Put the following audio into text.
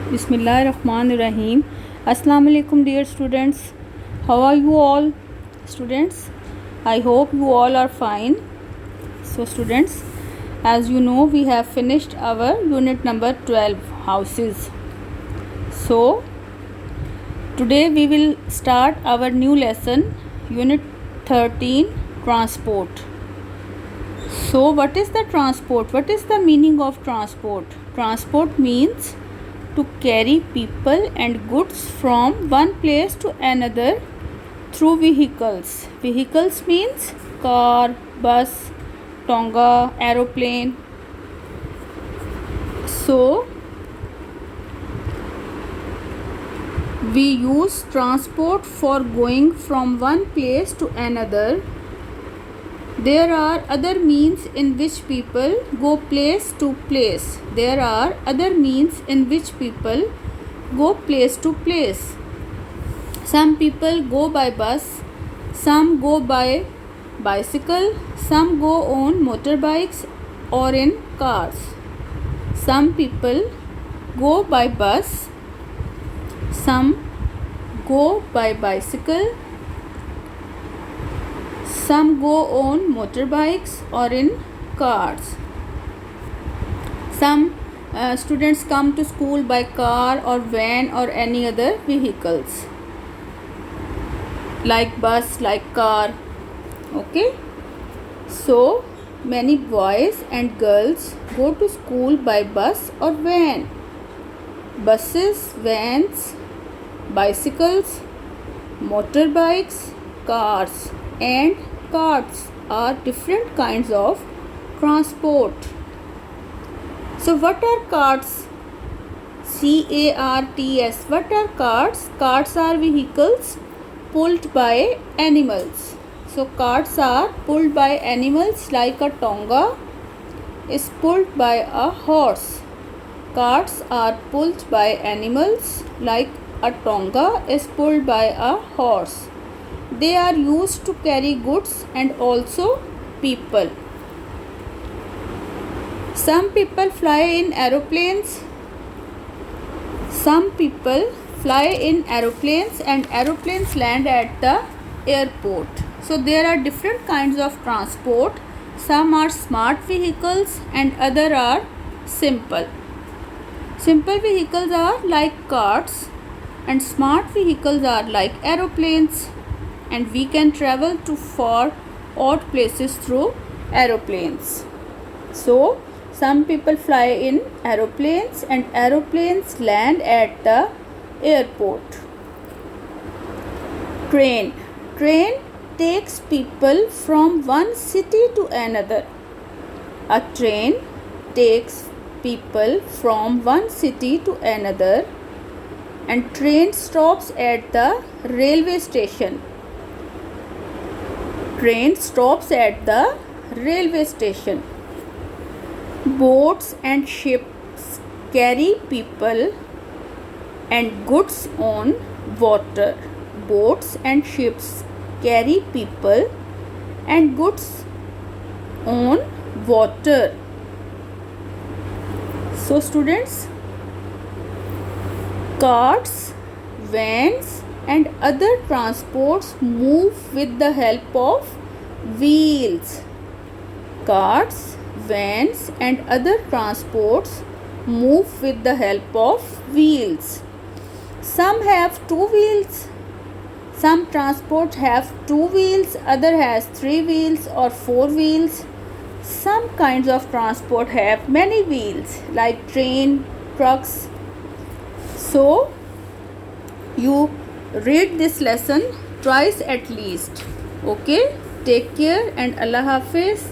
Bismillahirrahmanirrahim. Assalamu alaikum dear students. How are you all students? I hope you all are fine. So students, as you know, we have finished our unit number 12, houses. So today we will start our new lesson, unit 13, transport. So what is the transport? What is the meaning of transport? Transport means to carry people and goods from one place to another through vehicles. Vehicles means car, bus, tonga, aeroplane. So we use transport for going from one place to another. There are other means in which people go place to place. There are other means in which people go place to place. Some people go by bus, some go by bicycle, some go on motorbikes or in cars. Some people go by bus, some go by bicycle, some go on motorbikes or in cars. Some students come to school by car or van or any other vehicles like bus, like car. Okay, so many boys and girls go to school by bus or van. Buses, vans, bicycles, motorbikes, cars and carts are different kinds of transport. So what are carts? C-A-R-T-S. What are carts? Carts are vehicles pulled by animals. So carts are pulled by animals, like a tonga is pulled by a horse. Carts are pulled by animals, like a tonga is pulled by a horse. They are used to carry goods and also people. Some people fly in aeroplanes. Some people fly in aeroplanes and aeroplanes land at the airport. So there are different kinds of transport. Some are smart vehicles and other are simple. Simple vehicles are like carts and smart vehicles are like aeroplanes. And we can travel to far odd places through aeroplanes. So some people fly in aeroplanes and aeroplanes land at the airport. Train. Train takes people from one city to another. A train takes people from one city to another and train stops at the railway station. Train stops at the railway station. Boats and ships carry people and goods on water. Boats and ships carry people and goods on water. So students, carts, vans and other transports move with the help of wheels. Carts, vans and other transports move with the help of wheels. Some have two wheels. Some transports have two wheels, other has three wheels or four wheels. Some kinds of transport have many wheels, like train, trucks. So you read this lesson twice at least. Okay, take care and Allah Hafiz.